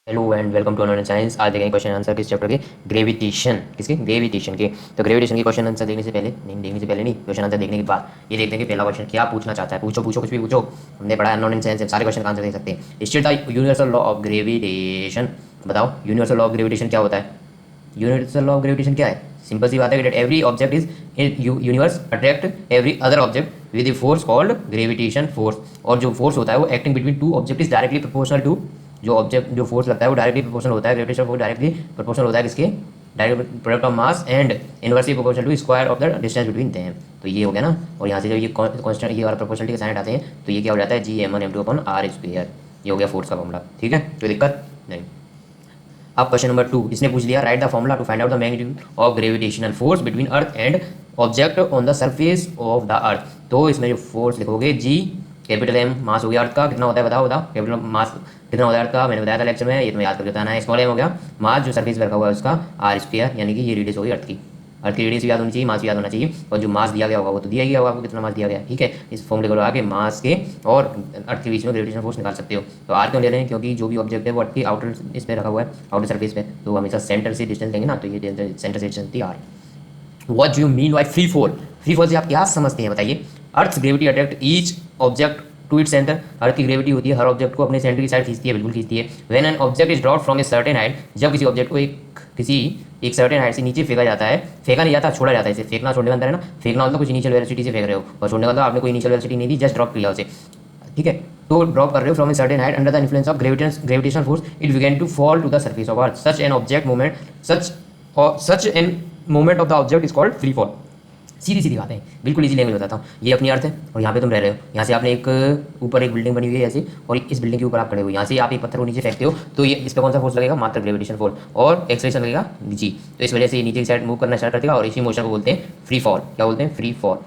Hello and welcome to online science. आज देखेंगे question answer किस चैप्टर के, ग्रेविटेशन। किसके? ग्रेविटेशन के। तो ग्रेविटेशन के क्वेश्चन आंसर देखने से पहले नहीं, क्वेश्चन आंसर देखने के बाद ये देखते हैं कि पहला क्वेश्चन क्या पूछना चाहता है। पूछो पूछो, कुछ भी पूछो। हमने पढ़ा है ऑनलाइन साइंस से, सारे क्वेश्चन का आंसर दे सकते हैं। State the universal law of gravitation. बताओ यूनिवर्सल लॉ ऑफ ग्रेविटेशन क्या होता है। यूनिवर्सल लॉ ऑफ ग्रेविटेशन क्या है? सिंपल सी बात है कि every object is in universe attract every other object with the force called gravitation force. और जो फोर्स होता है वो acting between two object is directly proportional to, जो फोर्स लगता है वो डायरेक्टली प्रोपोर्शनल होता है, ग्रेविटेशन फोर्स डायरेक्टली प्रोपोर्शनल होता है किसके? Direct product of mass and inversely proportional to square of the distance between them. तो ये हो गया ना। और यहाँ से जब ये कांस्टेंट ये और प्रोपोर्शनलिटी के साइन आते हैं तो ये क्या हो जाता है, G m1m2/r²। ये हो गया फोर्स का फॉर्मूला। ठीक है, कोई दिक्कत नहीं। अब क्वेश्चन नंबर 2 इसने पूछ लिया, write the formula to find out the magnitude of gravitational force between earth and object on the surface of the earth. तो इसमें जो फोर्स लिखोगे G, कैपिटल M मास हो गया अर्थ का, कितना होता है बताओ बताओ। कैपिटल मास कितना होता है अर्थ का, मैंने बताया था लेक्चर में, ये तुम्हें याद करके बताना है। स्मॉल m हो गया मास जो सरफेस पर रखा हुआ है उसका, r², यानी कि ये रेडियस होगी अर्थ की। अर्थ की रेडियस भी याद होनी चाहिए, मास भी याद होना चाहिए, और जो मास दिया गया होगा वो तो दिया ही होगा आपको, कितना मास दिया गया। ठीक है, इस फॉर्मूले को लगा के मास के और अर्थ के बीच में ग्रेविटेशन फोर्स निकाल सकते हो। तो आर क्यों ले रहे हैं? क्योंकि जो भी ऑब्जेक्ट है वो अर्थ की आउटर इस पे रखा हुआ है, आउटर सरफेस पे, तो हमेशा सेंटर से डिस्टेंस लेंगे ना, तो ये सेंटर से डिस्टेंस थी R. What you mean by free fall? Free fall से आप क्या समझते हैं बताइए। Earth gravity attract each object to it centre. Earth की ग्रेविटी होती है हर ऑब्जेक्ट को अपने सेंटर की साइड खींचती है, बिल्कुल खींचती है। When an object is drop from a certain height, जब किसी ऑब्जेक्ट को एक सर्टेन हाइट से नीचे फेंका जाता है, फेंका नहीं जाता, छोड़ा जाता है। इसे फेंकना छोड़ने का अंतर है ना। फेंकना मतलब कुछ इनिशियल वेलोसिटी से फेंक रहे हो, और छोड़ने का मतलब आपने कोई इनिशियल वेलोसिटी नहीं दी, जस्ट ड्रॉप किया उसे। ठीक है, तो ड्रॉप कर रहे हो from a certain height under the influence of gravitational force, it begin to fall to the surface of earth. Such an object movement such an movement of the object is called free fall. सीधी सीधी बात है, बिल्कुल easy language बताता हूँ। ये अपनी अर्थ है और यहाँ पे तुम रह रहे हो। यहाँ से आपने ऊपर एक बिल्डिंग बनी हुई है ऐसे, और इस बिल्डिंग के ऊपर आप खड़े हो। यहाँ से आप एक पत्थर को नीचे फेंकते हो तो ये इस पर कौन सा फोर्स लगेगा? मात्र ग्रेविटेशन फोर्स, और एक्सलेशन लगेगा जी। तो इस वजह से ये नीचे की साइड मूव करना स्टार्ट कर देगा, और इसी मोशन को बोलते हैं फ्री फॉल। क्या बोलते हैं? Free fall.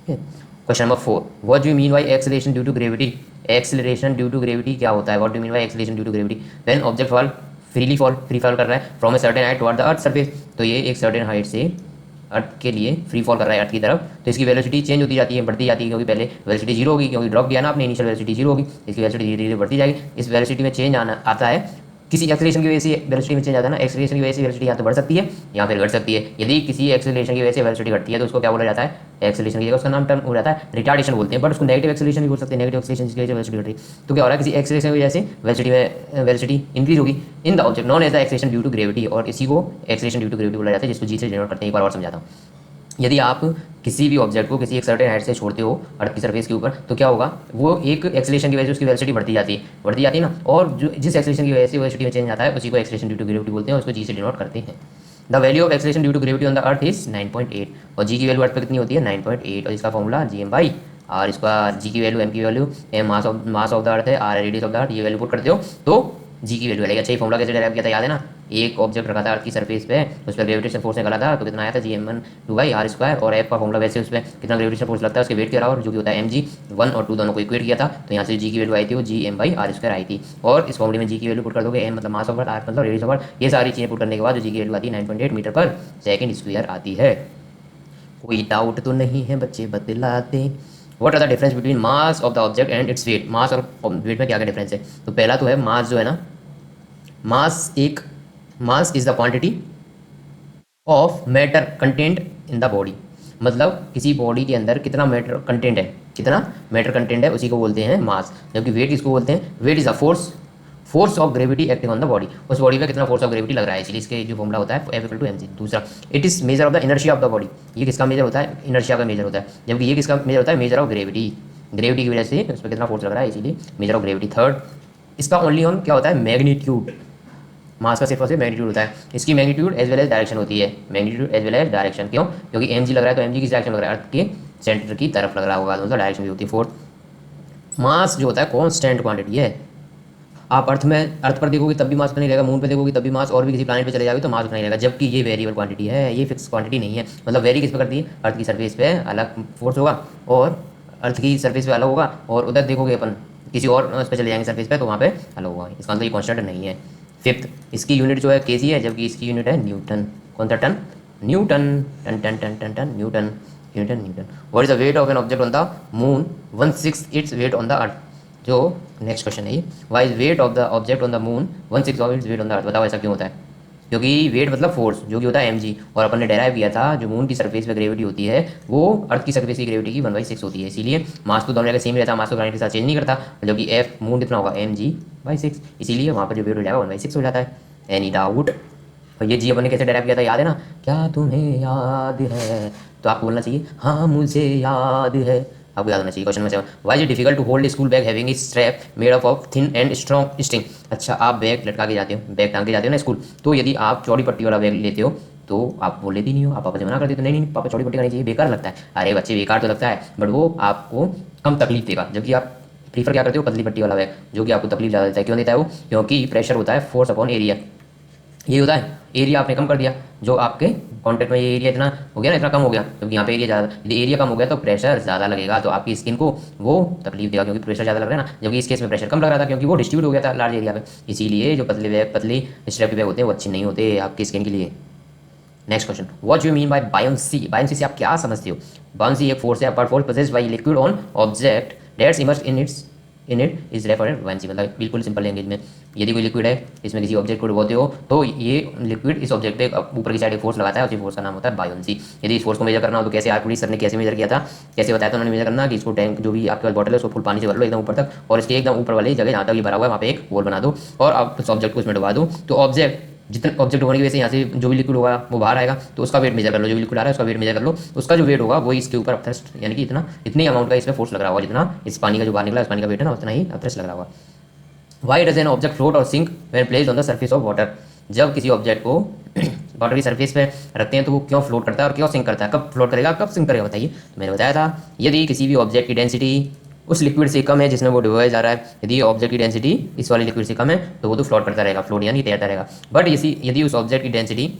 Question number 4, what do you mean by acceleration due to gravity? Acceleration due to gravity क्या होता है? What do you mean by acceleration due to gravity? When object free fall कर रहा है from a certain height toward the earth surface. तो ये एक certain height से अर्थ के लिए फ्री फॉल कर रहा है, अर्थ की तरफ। तो इसकी वेलोसिटी चेंज होती जाती है, बढ़ती जाती है, क्योंकि पहले वेलोसिटी जीरो होगी, क्योंकि ड्रॉप किया ना आपने, इनिशियल वेलोसिटी जीरो होगी। इसकी वेलोसिटी धीरे धीरे बढ़ती जाएगी। इस वेलोसिटी में चेंज आता है किसी एक्सेलरेशन की वजह से, वेलोसिटी में चेंज आता है ना। एक्सेलरेशन की वजह से वेलोसिटी यहाँ तो बढ़ सकती है, यहाँ फिर घट सकती है। यदि किसी एक्सेलरेशन की वजह से वेलोसिटी घटती है तो उसको क्या बोला जाता है? एक्सेलरेशन की जगह उसका नाम टर्म हो जाता है रिटार्डेशन बोलते हैं, बट उसको नेगेटिव एक्सेलरेशन भी बोल सकते हैं। नेगेटिव एक्सेलरेशन की वजह से वेलोसिटी घट रही है तो क्या हो रहा है? किसी एक्सेलरेशन की वजह से वेलोसिटी इंक्रीज होगी in the object known as the acceleration due to gravity, और इसी को एक्सेलरेशन ड्यू टू ग्रेविटी बोला जाता है, जिसको जी से डिनोट करते हैं। एक बार और समझाता हूँ। यदि आप किसी भी ऑब्जेक्ट को किसी एक सर्टेन हाइट से छोड़ते हो अर्थ की सरफेस के ऊपर, तो क्या होगा? वो एक एक्सेलरेशन की वजह से उसकी वेलोसिटी बढ़ती जाती है ना। और जो जिस एक्सेलरेशन की वजह से वेलोसिटी में चेंज आता है उसी को एक्सेलरेशन ड्यू टू ग्रेविटी बोलते हैं, उसको जी से डिनोट करते हैं। The value of acceleration due to gravity on the earth is 9.8, और जी की वैल्यू अर्थ पर कितनी होती है? 9.8, और इसका फॉर्मूला Gm/r²। इसका जी की वैल्यू, एम की value, M mass of the earth है, R radius of the earth, ये वैल्यू पुट करते हो तो जी की वैल्यू आएगी। अच्छा, ये फॉर्मूला कैसे डेराइव किया था याद है ना? एक ऑब्जेक्ट रखा था अर्थ की सरफेस पे, उस पर ग्रेविटेशन फोर्स निकाला था, तो कितना आया था? Gm1/r², और एफ का फॉर्मूला वैसे उस पर कितना ग्रेविटेशन फोर्स लगता है उसके वेट के बराबर, जो कि होता है mg। 1 और 2 दोनों को इक्वेट किया था, तो यहाँ से जी की वैल्यू आई थी वो Gm/r² आई थी। और इस फॉर्मूले में जी की वैल्यू पुट कर दोगे, एम मतलब मास ऑफ अर्थ, आर मतलब रेडियस ऑफ अर्थ, ये सारी चीज़ें पुट करने के बाद जो जी की वैल्यू आती है 9.8 मीटर पर सेकेंड स्क्वायर आती है। कोई डाउट तो नहीं है बच्चे? बतलाते। What are the difference between mass of the object and its weight? Mass और वेट में क्या क्या डिफरेंस है? तो पहला तो है मास, जो है ना, mass is the quantity of matter content in the body. मतलब किसी बॉडी के अंदर कितना मैटर कंटेंट है, उसी को बोलते हैं मास। जबकि वेट किसको बोलते हैं? Weight is a force of gravity acting on the body. उस बॉडी पे कितना फोर्स ऑफ ग्रेविटी लग रहा है, इसलिए इसके जो फॉर्मूला होता है F=mc। दूसरा, it is measure of the inertia of the body. ये किसका मेजर होता है? इनर्शिया का मेजर होता है। जबकि ये किसका मेजर होता है? Measure of gravity. ग्रेविटी की वजह से उस पर कितना फोर्स लग रहा है, इसीलिए मेजर ऑफ ग्रेविटी। थर्ड, इसका ओनली ऑन क्या होता है? मैग्नीट्यूड। मास का सिर्फ और सिर्फ मैग्नीट्यूड होता है। इसकी magnitude as well as direction होती है। Magnitude as well as direction, क्यों? क्योंकि mg लग रहा है तो mg किस डायरेक्शन लग रहा है? अर्थ के सेंटर की तरफ लग रहा होगा, तो मतलब डायरेक्शन भी होती है। फोर्थ, मास जो होता है कॉन्स्टेंट क्वांटिटी है। आप अर्थ पर देखोगे तब भी मास उतना ही रहेगा, मून पे देखोगे तब भी मास, और भी किसी प्लैनेट पे चले जाओगे तो मास उतना ही रहेगा। जबकि ये वेरिएबल क्वांटिटी है, ये फिक्स क्वांटिटी नहीं है। मतलब वेरी किस पे करती है? अर्थ की सरफेस पे अलग फोर्स होगा, और अर्थ की सरफेस पे अलग होगा, और उधर देखोगे अपन किसी और उस पर चले जाएंगे सरफेस पे, तो वहाँ पे अलग होगा। इसका मतलब ये कॉन्स्टेंट नहीं है। फिफ्थ, इसकी यूनिट जो है केजी है, जबकि इसकी यूनिट है न्यूटन। कौन सा ton? Newton. Ton ton ton ton ton newton. What is the weight of an object on the moon? 1/6 its weight on the earth. जो नेक्स्ट क्वेश्चन है ये, why is weight of the object on the moon 1/6 of its weight on the earth. बताओ ऐसा क्यों होता है? क्योंकि wait मतलब फोर्स जो कि होता है mg, और अपन ने डेराइव किया था जो मून की सरफेस पे ग्रेविटी होती है वो अर्थ की सरफेस की ग्रेविटी की 1/6 होती है, इसीलिए मास तो दोनों जगह सेम रहता है, मास तो प्लैनेट के साथ चेंज नहीं करता, मतलब कि एफ मून कितना होगा mg/6, इसीलिए वहाँ पर जो वेट हो जाएगा 1/6 हो जाता है। Any doubt? और ये जी अपन ने कैसे डेराइव किया था याद है ना? क्या तुम्हें याद है? तो आपको बोलना चाहिए हाँ मुझे याद है, आपको याद होना चाहिए। Question number 7, why is difficult to hold school bag having a strap made up of thin and strong string. अच्छा, आप बैग लटका के जाते हो, बैग टांग के जाते हो ना स्कूल, तो यदि आप चौड़ी पट्टी वाला बैग लेते हो तो आप वो लेती नहीं हो, आप पापा से मना कर देते हो, नहीं नहीं पापा चौड़ी पट्टी करनी चाहिए, बेकार लगता है। अरे बच्चे बेकार तो लगता है बट वो आपको कम तकलीफ देगा, जबकि आप प्रीफर क्या करते हो? पतली पट्टी वाला बैग, जो कि आपको तकलीफ ज़्यादा देता है। क्यों देता है वो? क्योंकि प्रेशर होता है फोर्स अपॉन एरिया, ये होता है। एरिया आपने कम कर दिया, जो आपके कॉन्टेक्ट में ये एरिया इतना हो गया ना, इतना कम हो गया, क्योंकि यहाँ पे एरिया ज़्यादा, यदि एरिया कम हो गया तो प्रेशर ज़्यादा लगेगा, तो आपकी स्किन को वो तकलीफ देगा, क्योंकि प्रेशर ज़्यादा लग रहा है ना, जबकि इस केस में प्रेशर कम लग रहा था क्योंकि वो डिस्ट्रीब्यूट हो गया था लार्ज एरिया पे। इसीलिए जो पतले बैग, पतली स्ट्रेप बैग होते हैं वो अच्छी नहीं होते आपकी स्किन के लिए। Next question, what you mean by buoyancy? Buoyancy से आप क्या समझते हो? बायोंसी एक फोर्स है upper force possessed by liquid on object that's immersed in it is referred buoyancy. मतलब बिल्कुल सिंपल लैंग्वेज में, यदि कोई लिक्विड है इसमें किसी ऑब्जेक्ट को डुबोते हो तो ये लिक्विड इस ऑब्जेक्ट पे ऊपर की साइड एक फोर्स लगाता है, उसी फोर्स का नाम होता है बायोंसी। यदि इस फोर्स को मेजर करना हो तो कैसे आर्किमिडीज सर ने कैसे मेजर किया था, कैसे बताया था उन्होंने मेजर करना कि इसको टैंक जो भी आपके पास बॉटल है उसको फुल पानी से भर लो एकदम ऊपर तक, और इसके एकदम ऊपर वाली जगह जहाँ तक ये भरा हुआ है वहाँ पे एक होल बना दो और आप उस ऑब्जेक्ट को इसमें डुबा दो, तो ऑब्जेक्ट जितना ऑब्जेक्ट होने की वजह से यहाँ से जो भी लिक्विड होगा वो बाहर आएगा, तो उसका वेट मेजर कर लो, जो भी लिक्विड आ रहा है उसका वेट मेजर कर लो, उसका जो वेट होगा वही इसके ऊपर अपथ्रस्ट, यानी कि इतनी अमाउंट का इसमें फोर्स लग रहा होगा, जितना इस पानी का जो बाहर निकला, इस पानी का वेट है ना उतना ही अपथ्रस्ट लग रहा होगा। Why does an object float और sink when placed on the surface of water? जब किसी ऑब्जेक्ट को वाटर की सर्फेस पे रखते हैं तो वो क्यों फ्लोट करता है और क्यों सिंक करता है? कब फ्लोट करेगा, कब सिंक करेगा बताइए? तो मैंने बताया था, यदि किसी भी ऑब्जेक्ट की डेंसिटी उस लिक्विड से कम है जिसमें वो डुबोया जा रहा है, यदि ऑब्जेक्ट की डेंसिटी इस वाले लिक्विड से कम है तो वो तो फ्लोट करता रहेगा, फ्लोट यानी तैरता रहेगा। बट यदि उस ऑब्जेक्ट की डेंसिटी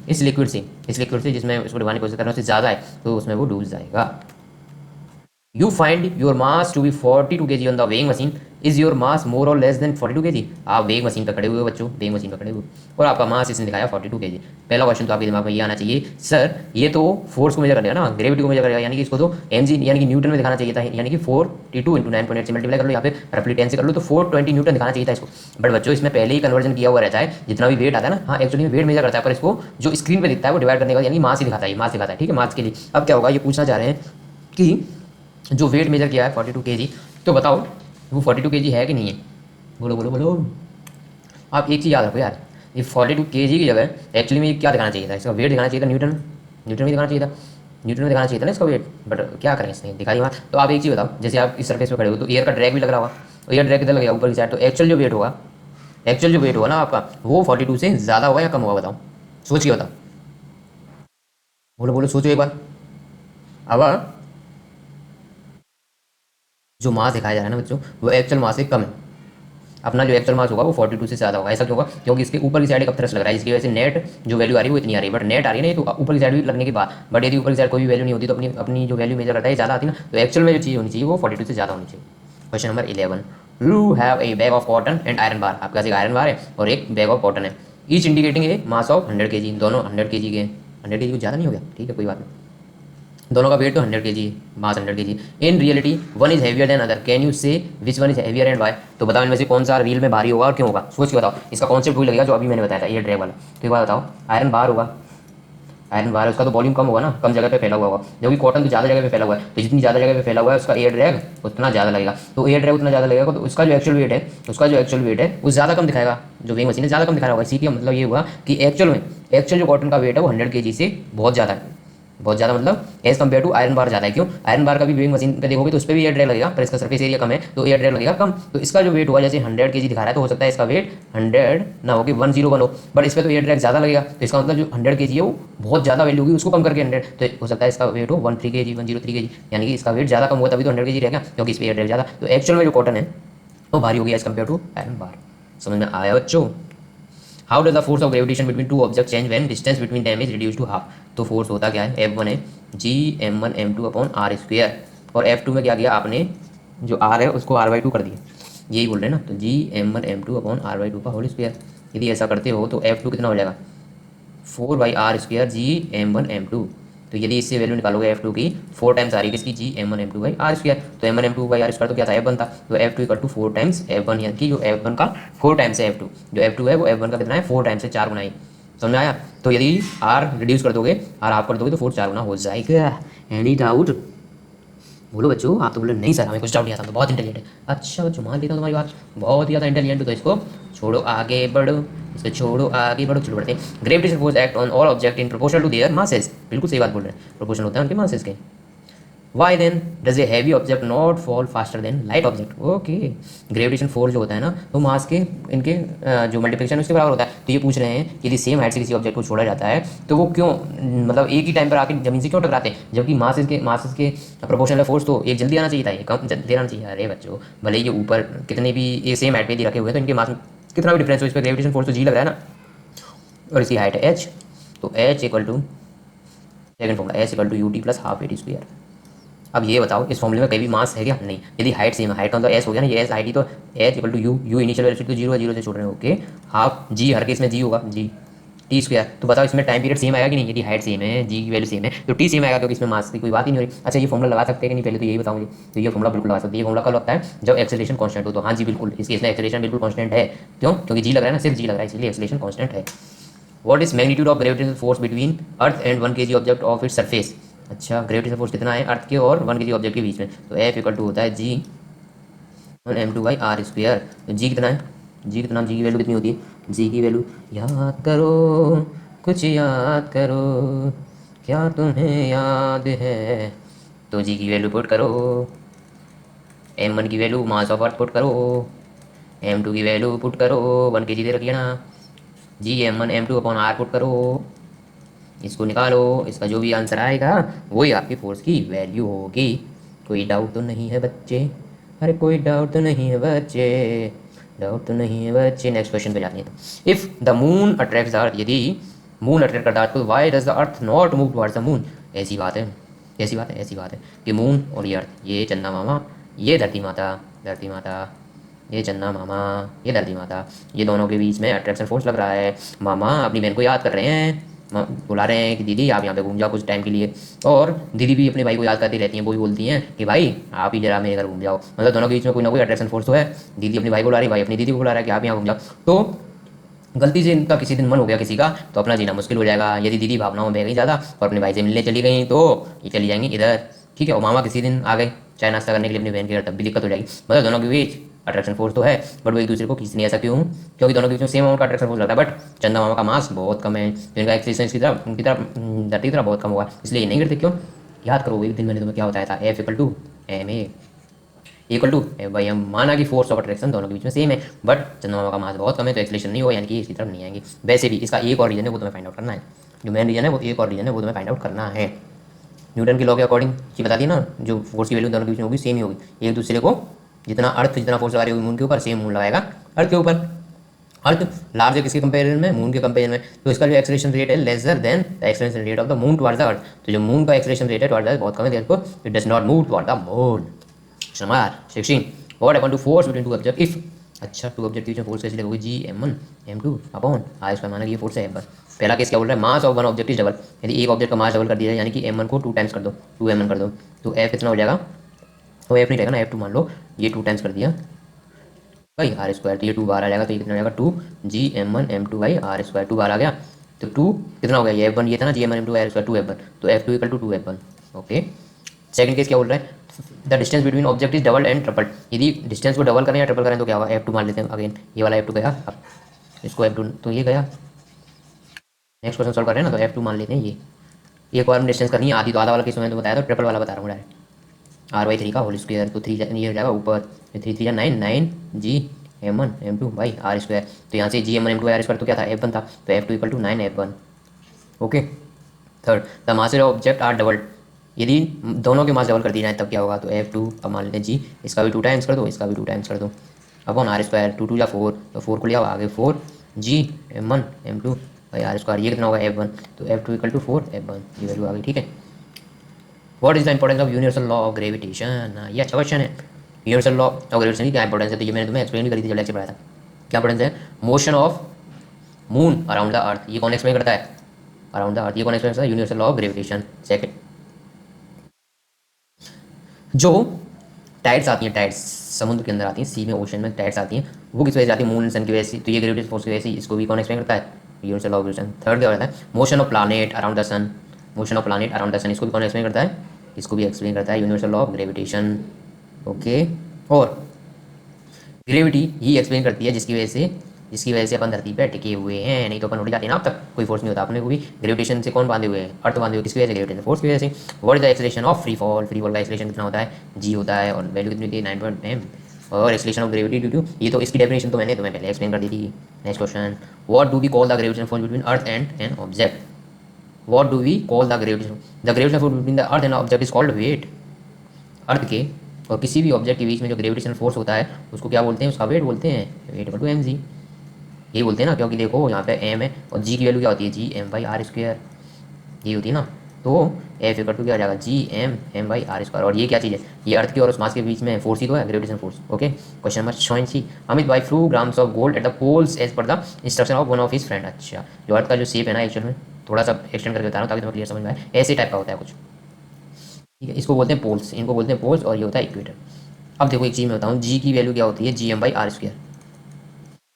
इस लिक्विड से जिसमें उसको डुबाने की कोशिश कर रहे हैं उससे ज़्यादा है तो उसमें वो डूब जाएगा। You find your mass to be 42 kg on the weighing machine. Is your mass more or less than 42 kg? आप वेइंग मशीन पर खड़े हुए हो बच्चों, वेइंग मशीन पर खड़े हुए और आपका मास इसने दिखाया 42 kg। पहला क्वेश्चन तो आपके दिमाग में ये आना चाहिए, सर ये तो फोर्स को मेजर करेगा ना, ग्रेविटी को मेजर करेगा, यानी कि इसको तो mg यानी कि न्यूटन में दिखाना चाहिए था, यानी कि 42 इंटू 9.8 से मल्टीप्लाई कर लो, यहाँ पे रफली 10 से कर लो तो 420 न्यूटन दिखाना चाहिए था इसको। बट बच्चों इसमें पहले ही कन्वर्जन किया हुआ रहता है, जितना भी वेट आता है ना, हाँ एक्चुअली वेट मेजर करता है पर इसको जो स्क्रीन पर दिखता है वो डिवाइड करने का यानी मास ही दिखाता है, मास दिखाता है, ठीक है, मास के लिए। अब क्या होगा ये पूछना चाह रहे हैं कि जो वेट मेजर किया है 42 kg, तो बताओ वो 42 kg है कि नहीं है? बोलो बोलो बोलो। आप एक चीज़ याद रखो यार, ये 42 kg की जगह एक्चुअली में क्या दिखाना चाहिए था? इसका वेट दिखाना चाहिए था न्यूटन में दिखाना चाहिए था, न्यूटन में दिखाना चाहिए था ना इसका वेट, बट क्या करें इसने दिखा दिया। तो आप एक चीज़ बताओ, जैसे आप इस सरफेस पर खड़े हो तो एयर का ड्रैग भी लग रहा होगा, तो एयर ड्रैग कितना लगेगा ऊपर की साइड, तो एक्चुअल जो वेट होगा ना आपका वो 42 से ज़्यादा होगा या कम होगा? बताओ, सोच के बताओ, बोलो बोलो, सोचो एक बार। अब जो मास दिखाया जा रहा है ना बच्चों वो एक्चुअल मास से कम है, अपना जो एक्चुअल मास होगा वो 42 से ज़्यादा होगा। ऐसा क्यों होगा? क्योंकि इसके ऊपर की साइड एक अपथ्रस्ट लग रहा है, जिसकी वजह से नेट जो वैल्यू आ रही है वो इतनी आ रही है, बट नेट आ रही है ना ये तो ऊपर की साइड भी लगने के बाद, बट यदि ऊपर की साइड कोई भी वैल्यू नहीं होती तो अपनी अपनी जो वैल्यू मेजर करता है ज़्यादा आती है ना, तो एक्चुअल में जो चीज़ होनी चाहिए वो 42 से ज़्यादा होनी चाहिए। Question number 11, you have a bag of cotton and iron bar. आपके पास एक आयरन बार है और एक बैग ऑफ कॉटन है, each indicating A mass of 100 kg, दोनों 100 kg के। 100 kg कुछ ज़्यादा नहीं हो गया? ठीक है कोई बात नहीं, दोनों का वेट तो 100 kg, mass 100 kg। In reality one is heavier than other, can you say which one is heavier and why? तो बताओ इनमें से कौन सा रियल में भारी होगा और क्यों होगा? सोच के बताओ, इसका कॉन्सेप्ट वही लगेगा जो अभी मैंने बताया था ये ड्रैग वाला। तो एक बात बताओ, आयरन बार होगा, आयरन बार है उसका तो वॉल्यूम कम होगा ना, कम जगह पे फैला हुआ होगा, जबकि कॉटन तो ज़्यादा जगह पे फैला हुआ है, तो जितनी ज़्यादा जगह पे फैला हुआ है उसका एयर ड्रैग उतना ज़्यादा लगेगा, तो एयर ड्रैग उतना ज़्यादा लगेगा तो उसका जो एक्चुअल वेट है वो ज़्यादा कम दिखाएगा, जो वेइंग मशीन है ज़्यादा कम दिखा रहा होगा। इसी का मतलब ये हुआ कि एक्चुअल जो कॉटन का वेट है वो 100 kg से बहुत ज़्यादा है, बहुत ज़्यादा मतलब as compare to iron bar ज़्यादा है। क्यों? आयरन बार का भी वेइंग मशीन पे देखोगे तो उस पर भी एयर ड्रैग लगेगा, पर इसका सरफेस एरिया कम है तो एयर ड्रैग लगेगा कम, तो इसका जो वेट होगा जैसे 100 kg दिखा रहा है तो हो सकता है इसका वेट 100 ना हो कि 101 हो, बट इस पर तो एयर ड्रैग ज़्यादा लगेगा, तो इसका मतलब जो 100 kg है वो बहुत ज़्यादा वैल्यू होगी, उसको कम करके 100, तो हो सकता है इसका वेट हो 13 kg 103 kg, यानी कि इसका वेट ज़्यादा कम हुआ तभी तो 100 kg रहेगा, क्योंकि इस पर एयर ड्रैग ज़्यादा, तो एक्चुअल में जो कॉटन है वो भारी होगी as compare to iron bar. समझ में आया बच्चों? How does the force of gravitation between two object change when distance between them is reduce to half? तो फोर्स होता क्या है? F1 है Gm1m2 अपॉन आर स्क्वेयर, और F2 में क्या किया आपने, जो R है उसको R/2 कर दिया, यही बोल रहे हैं ना, तो Gm1m2 अपॉन R/2 का होल स्क्वेयर। यदि ऐसा करते हो तो F2 कितना हो जाएगा? 4/r² Gm1m2, तो यदि इससे वैल्यू निकालोगे F2 की 4 टाइम्स आ रही है किसकी G m1m2/r², तो m1m2/r² तो क्या था F1 था, तो F2 equal to 4 times F1, यानी कि जो F1 का 4 टाइम्स है F2, जो F2 है वो F1 का कितना है 4 टाइम्स है, 4 गुना ही। समझ में आया। तो यदि R रिड्यूस कर दोगे, R आप कर दोगे तो 4 4 गुना हो जाएगा। Any doubt? बोलो बच्चों, आप तो बोले नहीं सर हमें कुछ डाउट नहीं आता, तो बहुत इंटेलिजेंट है। अच्छा बच्चों मान लेता हूँ तुम्हारी बात, बहुत ही ज़्यादा इंटेलिजेंट हो, तो इसको छोड़ो आगे बढ़ो, इसको छोड़ो आगे बढ़ो। चलो बढ़ते हैं। Gravitation force act on all object in proportional to their masses, बिल्कुल सही बात बोल रहे हैं, प्रोपोर्शनल होता है उनके मासेस के। Why then does a heavy object not fall faster than light object? Okay, gravitation force जो होता है ना वो मास के इनके जो मल्टीप्लिकेशन उसके बराबर होता है। तो ये पूछ रहे हैं कि यदि सेम हाइट से किसी ऑब्जेक्ट को छोड़ा जाता है तो वो क्यों, मतलब एक ही टाइम पर आके जमीन से क्यों टकराते हैं, जबकि मास के प्रोपोर्शनल फोर्स तो एक जल्दी आना चाहिए था, ये कम जल्दी आना चाहिए। अरे बच्चों, भले ये ऊपर कितने भी ये सेम हाइट पे यदि रखे हुए हैं तो इनके मास में कितना भी डिफरेंस हो, इस पर ग्रेविटेशन फोर्स तो जी लग रहा है ना, और इसकी हाइट है h, तो h equal to second formula h equal to u t plus half a t square. अब ये बताओ इस फॉर्मूले में कहीं भी मास है क्या? नहीं। यदि हाइट सेम है, हाइट का मतलब एस हो गया ना, ये एस हाइट ही, तो H equal to U, U initial velocity तो जीरो है, जीरो से छोड़ रहे हैं, ओके। हाफ जी, हर केस में जी होगा, जी टी स्क्वायर। तो बताओ इसमें टाइम पीरियड सेम आएगा कि नहीं? यदि हाइट सेम है, जी की वैल्यू सेम है, तो टी सेम आएगा, क्योंकि इसमें मास की कोई बात ही नहीं हो रही। अच्छा ये फॉर्मूला लगा सकते हैं कि नहीं, पहले तो यही बताऊँ मुझे। तो ये फॉर्मूला बिल्कुल लगा सकते हैं। ये फॉर्मूला कब लगता है? जब एक्सेलरेशन कांस्टेंट हो। तो हाँ जी बिल्कुल, इस केस में एक्सेलरेशन बिल्कुल कांस्टेंट है। क्यों? क्योंकि जी लग रहा है ना, सिर्फ जी लग रहा है, इसलिए एक्सेलरेशन कांस्टेंट है। What is magnitude of gravitational force between earth and 1 kg object of its surface? अच्छा, ग्रेविटेशनल फोर्स कितना है अर्थ के और 1 kg ऑब्जेक्ट के बीच में? तो एफ इक्वल टू होता है जी m2/r²। तो जी कितना है, जी कितना, जी की वैल्यू कितनी होती है? जी की वैल्यू याद करो, कुछ याद करो, क्या तुम्हें याद है? तो जी की वैल्यू पुट करो, m1 की value mass of earth put करो, m2 की वैल्यू पुट करो, 1 kg दे रखी है ना, जी m1 m2 upon r put करो, इसको निकालो, इसका जो भी आंसर आएगा वही आपकी फोर्स की वैल्यू होगी। कोई डाउट तो नहीं है बच्चे? अरे कोई डाउट तो नहीं है बच्चे? डाउट तो नहीं है बच्चे? नेक्स्ट क्वेश्चन पे जाते हैं। तो if the moon attracts the earth, यदि मून अट्रैक्ट करता है तो why does the earth not move towards the moon? ऐसी बात है, ऐसी बात है, ऐसी बात है कि मून और ये अर्थ, ये चंदा मामा, ये धरती माता, धरती माता, ये चंदा मामा, ये धरती माता, ये दोनों के बीच में अट्रैक्शन फोर्स लग रहा है। मामा अपनी बहन को याद कर रहे हैं, बुला रहे हैं कि दीदी आप यहाँ पे घूम जाओ कुछ टाइम के लिए, और दीदी भी अपने भाई को याद करती रहती हैं, वो भी बोलती हैं कि भाई आप ही जरा मेरे घर घूम जाओ। मतलब दोनों के बीच में कोई ना कोई अट्रैक्शन फोर्स तो है। दीदी अपने भाई को बुला रही, भाई अपनी दीदी को बुला रहा है कि आप यहाँ घूम जाओ। तो गलती से इनका किसी दिन मन हो गया किसी का, तो अपना जीना मुश्किल हो जाएगा। यदि दीदी भावनाओं में बह गई ज़्यादा और अपने भाई से मिलने चली गई तो ये चली जाएंगी इधर, ठीक है। और मामा किसी दिन आ गए चाय नाश्ता करने के लिए अपनी बहन के घर, तब भी दिक्कत हो जाएगी। मतलब दोनों के बीच अट्रैक्शन फोर्स तो है, बट वो एक दूसरे को खींच नहीं ऐसा। क्यों? क्योंकि दोनों के बीच में सेम अमाउंट का अट्रैक्शन फोर्स लगता है, बट चंदा मामा का मास बहुत कम है, तो इनका एक्सिस्टेंस की तरफ, उनकी तरफ, धरती की तरफ बहुत कम हुआ, इसलिए ये नहीं करते। क्यों? याद करो एक दिन मैंने तुम्हें क्या बताया था, f equal to m a equal to भाई, हम माना कि फोर्स ऑफ अट्रैक्शन दोनों के बीच में सेम है, बट चंद्रमा का मास बहुत कम है, तो एक्सेलेरेशन नहीं होगा, यानी कि इसकी तरफ नहीं आएंगे। वैसे भी इसका एक और रीजन है, वो तुम्हें फाइंड आउट करना है। जो मेन रीजन है वो एक और रीजन है, वो तुम्हें फाइंड आउट करना है। न्यूटन के लॉ के अकॉर्डिंग ये बता दिया ना, जो फोर्स की वैल्यू दोनों के बीच में होगी सेम ही होगी। एक दूसरे को जितना अर्थ जितना फोर्स लगा रही होगी मून के ऊपर, सेम मून लगाएगा अर्थ के ऊपर। अर्थ लार्ज है किसके कंपेरिजन में? मून के कंपेरिजन में। तो इसका जो एक्सेलरेशन रेट है lesser than the acceleration rate of the moon towards the earth. तो जो मून का एक्सेलरेशन रेट है टुवर्ड्स द अर्थ बहुत कम है, therefore it does not move toward the moon. Number 16, what happened to force between two object if, अच्छा two object के बीच में फोर्स कैसे लगेगी? जी m1 m2 upon r square, माना कि ये फोर्स है m1। पहला केस क्या बोल रहा है? Mass of one object is double. यदि एक ऑब्जेक्ट का मास डबल कर दिया जाए, यानी कि m1 को 2 टाइम्स कर दो, 2m1 कर दो, तो f कितना हो जाएगा? तो f नहीं रहेगा ना, f2 मान लो, ये 2 टाइम्स कर दिया भाई r स्क्वायर, तो ये 2 बार आ जाएगा, तो ये कितना हो जाएगा? 2 जी m1 m2 by r square, 2 बार आ गया, तो 2 कितना हो गया? ये f1 ये था ना, जी m1 m2 r square, 2f1, तो f2 equal to 2f1, okay. Second case क्या बोल रहा है? The distance between object is double and triple. यदि डिस्टेंस को डबल करें या ट्रिपल करें तो क्या होगा? f2 मान लेते हैं अगेन, ये वाला f2 गया, अब इसको f2, तो ये गया। नेक्स्ट क्वेश्चन सॉल्व कर रहे हैं ना, तो f2 मान लेते हैं। ये एक बार में डिस्टेंस करनी है आधी, तो आधा वाला केस मैंने तो बताया, तो ट्रिपल वाला बता रहा हूँ डायरेक्ट, r/3 का होल स्क्वायर, तो 3 ये हो जाएगा ऊपर, 3 3 9 9 जी m1 m2 by r square. तो यहाँ से जी m1 m2 r स्क्वायर तो क्या था? f1 था, तो f2 equal to 9 f1, okay. Third, the masses of object are doubled. यदि दोनों के मास डबल कर दिए जाए तब क्या होगा? तो f2, अब मान लेते हैं जी, इसका भी 2 टाइम्स कर दो, इसका भी 2 टाइम्स कर दो, अपॉन r स्क्वायर, 2 2 या 4, तो 4 को लिया आगे 4 जी m1 m2 by r square, ये कितना होगा? f1, तो f2 इक्वल टू 4 f1, ये वैल्यू आ गई, ठीक है। What is the importance of universal law of gravitation? ये अच्छा क्वेश्चन है। यूनिवर्सल लॉ ऑफ ग्रेविटेशन की क्या इंपॉर्टेंस है? तो ये मैंने तुम्हें एक्सप्लेन भी करी थी जब लेक्चर पढ़ाया था। क्या इंपॉर्टेंस है? Motion of moon around the earth, ये कौन एक्सप्लेन करता है? Around the earth. ये कौन एक्सप्लेन करता है? Universal law of gravitation. Second, जो टाइड्स आती हैं, टाइड्स समुद्र के अंदर आती हैं, सी में, ओशन में टाइड्स आती हैं, वो किस वजह से आती है? मून एंड सन की वजह से। तो ये ग्रेविटेशन फोर्स की वजह से, इसको भी कौन एक्सप्लेन करता है? Universal law of gravitation. Third क्या होता है? Motion of planet around the sun, motion of planet around the sun, इसको भी कौन एक्सप्लेन करता है? इसको भी एक्सप्लेन करता है universal law of gravitation. Okay, और ग्रेविटी ही एक्सप्लेन करती है जिसकी वजह से अपन धरती पे टिके हुए हैं, नहीं तो अपन उड़ जाते ना अब तक, कोई फोर्स नहीं होता अपने को भी। ग्रेविटेशन से कौन बांधे हुए हैं? अर्थ बांधे हुए, किसकी वजह से? ग्रेविटेशन फोर्स की वजह से। What is the acceleration of free fall? Free fall का एक्सेलरेशन कितना होता है? जी होता है, और वैल्यू कितनी होती है? 9.m। और acceleration of gravity due to, ये तो इसकी डेफिनेशन तो मैंने तुम्हें पहले एक्सप्लेन कर दी थी। Next question, what do we call the gravitation force between earth and an object? What do we call the gravitation force between the earth and object is called weight. Earth के और किसी भी object के बीच में जो gravitation force होता है उसको क्या बोलते हैं? उसका वेट बोलते हैं, weight equal to m g. यही बोलते हैं ना, क्योंकि देखो यहाँ पे एम है और जी की वैल्यू क्या होती है? G m by r square, ये होती है ना। तो एफ इक्वल टू क्या हो जाएगा? G m by r square. और ये क्या चीज़ है? ये अर्थ की और उस मास के बीच में फोर्स ही तो है, gravitation force. Okay, question number 26, Amit भाई few grams of gold at the poles as per the instruction of one of his friend. अच्छा, जो अर्थ का जो शेप है ना, एक्चुअल में थोड़ा सा एक्सटेंड करके बता रहा हूँ ताकि तुम्हें क्लियर समझ में आए। ऐसे टाइप का होता है कुछ, ठीक है। इसको बोलते हैं पोल्स, इनको बोलते हैं पोल्स, और ये होता है इक्वेटर। अब देखो एक चीज़ मैं बताऊँ, जी की वैल्यू क्या होती है? G m by r square.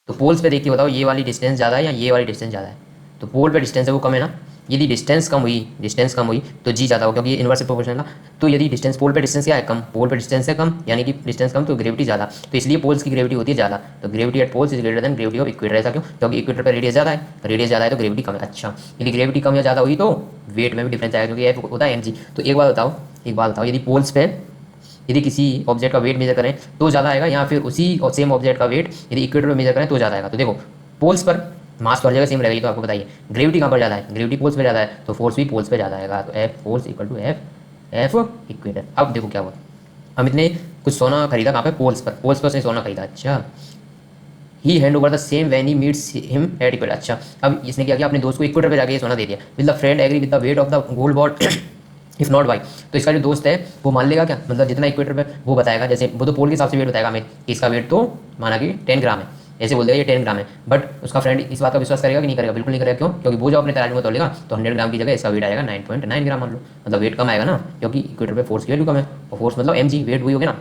तो पोल्स पे देख के बताओ, ये वाली डिस्टेंस ज़्यादा है या ये वाली डिस्टेंस ज़्यादा है? तो पोल पे डिस्टेंस है वो कम है ना। यदि डिस्टेंस कम हुई तो जी ज़्यादा हो, क्योंकि ये इनवर्स प्रोपोर्शनल है ना। तो यदि डिस्टेंस, पोल पे डिस्टेंस क्या है? कम। पोल पे डिस्टेंस है कम, यानी कि डिस्टेंस कम, तो ग्रेविटी ज़्यादा। तो इसलिए पोल्स की ग्रेविटी होती है ज़्यादा। तो gravity at poles is greater than gravity of equator. ऐसा क्यों? क्योंकि इक्वेटर पर रेडियस ज़्यादा है, रेडियस ज़्यादा है तो ग्रेविटी कम है। अच्छा, यदि ग्रेविटी कम या ज़्यादा हुई तो वेट में भी डिफरेंस आएगा, क्योंकि एफ होता है एम जी। तो एक बात बताओ, यदि पोल्स पे यदि किसी ऑब्जेक्ट का वेट मेजर करें तो ज़्यादा आएगा, या फिर उसी और सेम ऑब्जेक्ट का वेट यदि इक्वेटर पर मेजर करें तो ज़्यादा आएगा? तो देखो, पोल्स पर मास तो हर जगह सेम रहेगा, ये तो आपको बताइए। ग्रेविटी कहाँ पर ज़्यादा है? ग्रेविटी पोल्स पे ज़्यादा है, तो फोर्स भी पोल्स पे ज़्यादा आएगा। तो f force equal to f equator. अब देखो क्या हुआ, अमित ने कुछ सोना खरीदा कहाँ पे? पोल्स पर। पोल्स पर से सोना खरीदा। अच्छा, he hand over the same when he meets him at equator. अच्छा, अब इसने क्या किया? अपने दोस्त को इक्वेटर पे जाके ये सोना दे दिया। Will the friend agree with the weight of the gold bought if not why? तो इसका जो दोस्त है वो मान लेगा क्या? मतलब जितना इक्वेटर पे वो बताएगा, जैसे वो तो पोल के हिसाब से वेट बताएगा हमें कि इसका वेट तो माना कि 10 ग्राम है, ऐसे बोल देगा ये 10 ग्राम है। बट उसका फ्रेंड इस बात का विश्वास करेगा कि नहीं करेगा? बिल्कुल नहीं करेगा। क्यों? क्योंकि वो जो अपने तराजू में तोलेगा तो 100 ग्राम की जगह इसका वेट आएगा 9.9 ग्राम मान लो। मतलब वेट कम आएगा ना, क्योंकि इक्वेटर पे फोर्स की वैल्यू कम है, और फोर्स मतलब एम जी, वेट वही हो गया ना,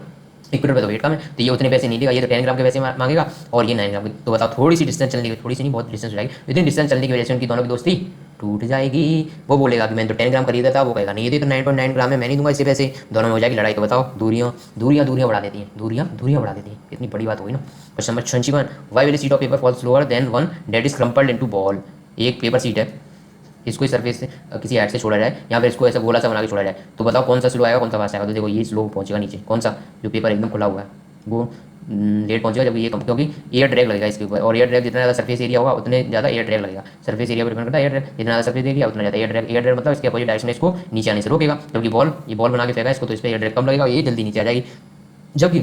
इक्वेटर पे तो वेट कम है। तो ये उतने पैसे नहीं देगा, ये तो 10 ग्राम के पैसे मांगेगा और ये 9 ग्राम की। तो बताओ, थोड़ी सी डिस्टेंस चलने की, थोड़ी सी नहीं बहुत डिस्टेंस हो जाएगी, इतनी डिस्टेंस चलने की वजह से उनकी दोनों की दोस्ती टूट जाएगी। वो बोलेगा कि मैंने तो 10 ग्राम खरीदा था, वो कहेगा नहीं ये तो 9.9 ग्राम है, मैं नहीं दूंगा इसे पैसे। दोनों में हो जाएगी लड़ाई। तो बताओ, दूरियां बढ़ा देती हैं, दूरियां बढ़ा देती हैं। इतनी बड़ी बात होगी ना। Question number 21, why will sheet of paper fall slower than one that is crumpled into ball? एक पेपर सीट है, इसको इस सरफेस से किसी हाइट से छोड़ा जाए, या फिर इसको ऐसा गोला सा बना के छोड़ा जाए, तो बताओ कौन सा स्लो आएगा, कौन सा फास्ट आएगा? तो देखो, ये स्लो पहुंचेगा नीचे। कौन सा? जो पेपर एकदम खुला हुआ है वो लेट पहुंचेगा, जब ये कम, क्योंकि एयर ड्रैग लगेगा इसके ऊपर, और एयर ड्रैग जितना ज़्यादा सरफेस एरिया होगा उतने ज़्यादा एयर ड्रैग लगेगा। सरफेस एरिया पर डिपेंड करता है एयर ड्रैग, जितना ज़्यादा सरफेस एरिया उतना ज़्यादा एयर ड्रैग मतलब इसके अपोजिट डायरेक्शन में इसको नीचे आने से रोकेगा। क्योंकि ये बॉल बना के फेंका इसको, तो इस पर एयर ड्रैग कम लगेगा, ये जल्दी नीचे आ जाएगी। जबकि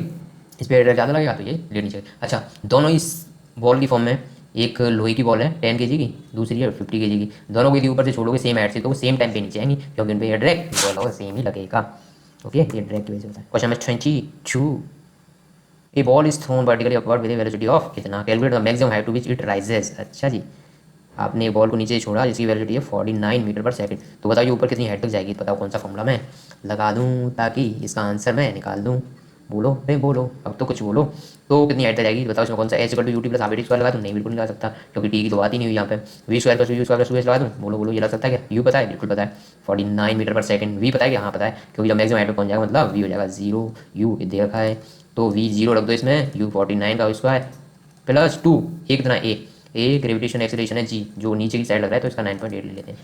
इस पर एयर ड्रैग ज़्यादा लगेगा तो ये लेट नीचे। अच्छा, दोनों इस बॉल की फॉर्म में, एक लोहे की बॉल है 10 kg की, दूसरी है 50 kg की। दोनों को यदि ऊपर से छोड़ोगे सेम हाइट से तो वो सेम टाइम पे नीचे आएंगी, क्योंकि उन पर एयर ड्रैग बॉल होगा सेम ही लगेगा। ओके, एयर ड्रैग की वजह से होता है। Question number 22, a ball is thrown vertically upward with velocity of कितना? Calculate the maximum height to which it rises. अच्छा जी, आपने एक बॉल को नीचे छोड़ा जिसकी वेलोसिटी है 49 मीटर पर सेकंड। तो बताइए ऊपर कितनी हाइट तक जाएगी? बताओ कौन सा फॉर्मूला मैं लगा दूं ताकि इसका आंसर मैं निकाल दूं? बोलो, अरे बोलो, अब तो कुछ बोलो। तो कितनी हाइट तक जाएगी बताओ? इसमें कौन सा? H equal to u t plus half t square लगा दूं? नहीं, बिल्कुल नहीं लगा सकता, क्योंकि टी की तो बात ही नहीं हुई यहाँ पे। V square plus two h लगा दूं? बोलो, ये लग सकता है क्या? यू पता है? बिल्कुल पता है, 49 मीटर पर सेकंड। वी पता है क्या? हाँ पता है, क्योंकि जब मैक्सिमम हाइट पे पहुंच जाएगा मतलब वी हो जाएगा 0, यू दे रखा है तो वी 0 रख दो इसमें, यू 49 का स्क्वायर प्लस 2, एक कितना? ए ग्रेविटेशन एक्सेलरेशन है जी, जो नीचे की साइड लग रहा है, तो इसका 9.8 ले लेते हैं।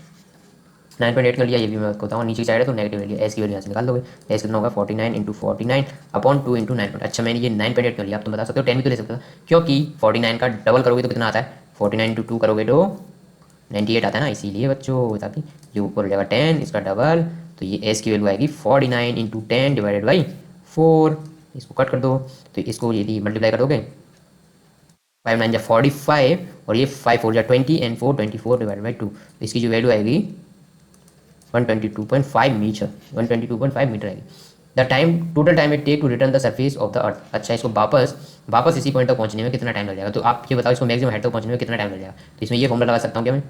9.8 कर लिया, ये भी मैं बताऊँ, नीचे की साइड है तो नेगेटिव ले लिया। एस की वैल्यू यहाँ से निकाल दोगे, एस कितना होगा? 49 इंटू 49 अपॉन 2 इंटू 9. अच्छा, मैंने ये 9.8 कर लिया। आप तुम बता सकते हो 10 भी तो ले सकते हो, क्योंकि 49 का डबल करोगे तो कितना आता है? 49 इंटू 2 करोगे तो 98 आता है ना, इसीलिए बच्चों, ताकि ये ऊपर हो जाएगा 10, इसका डबल, तो ये एस की वैल्यू आएगी 49 इंटू 10 डिवाइडेड बाई 4। इसको कट कर दो, तो इसको यदि मल्टीप्लाई कर दोगे, 5 9 जा 45 और ये 5 4 जा 20 एंड 4 24 डिवाइडेड बाई 2, इसकी जो वैल्यू आएगी 122.5 मीटर, 122.5 मीटर आएगी। The time, total time it take to return the surface of the earth. अच्छा, इसको वापस इसी पॉइंट तक पहुंचने में कितना टाइम लग जाएगा? तो आप ये बताओ, इसको मैक्सिमम हाइट तक पहुंचने में कितना टाइम लग जाएगा? तो इसमें ये फॉर्मूला लगा सकता हूँ क्या मैं?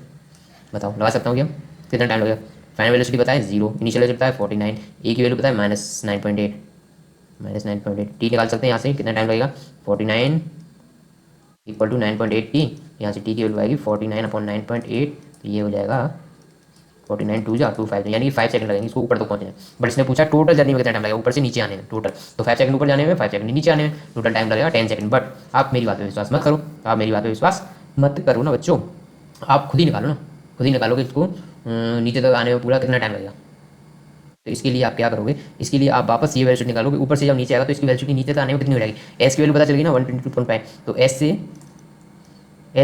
बताओ लगा सकता हूँ कि हम कितना टाइम लगेगा। फाइनल वेलोसिटी पता है 0, इनिशियल वेलोसिटी पता है 49, ए की वैल्यू पता है -9.8, -9.8 टी निकाल सकते हैं यहाँ से कितना टाइम लगेगा। 49 इक्वल टू 9.8 टी, यहाँ से टी की वैल्यू आएगी 49/9.8, तो ये हो जाएगा 49 2 जा 2 5, यानी कि 5 सेकंड लगेंगे इसको ऊपर तक पहुंचने में। बट इसने पूछा टोटल जर्नी में कितना टाइम लगेगा ऊपर से नीचे आने में टोटल, तो 5 सेकंड ऊपर जाने में, 5 सेकंड नीचे आने में, टोटल टाइम लगेगा 10 सेकंड। बट आप मेरी बात पर विश्वास मत करो, आप मेरी बात पर विश्वास मत करो ना बच्चों, आप खुद ही निकालो ना, खुद ही निकालो कि इसको नीचे तक आने में पूरा कितना टाइम लगेगा। तो इसके लिए आप क्या करोगे, इसके लिए आप वापस ये वैल्यू निकालोगे, ऊपर से जब नीचे आएगा तो इसकी वैल्यू नीचे तक आने में कितनी हो जाएगी। एस की वैल्यू पता चलेगी ना 122.5, तो एस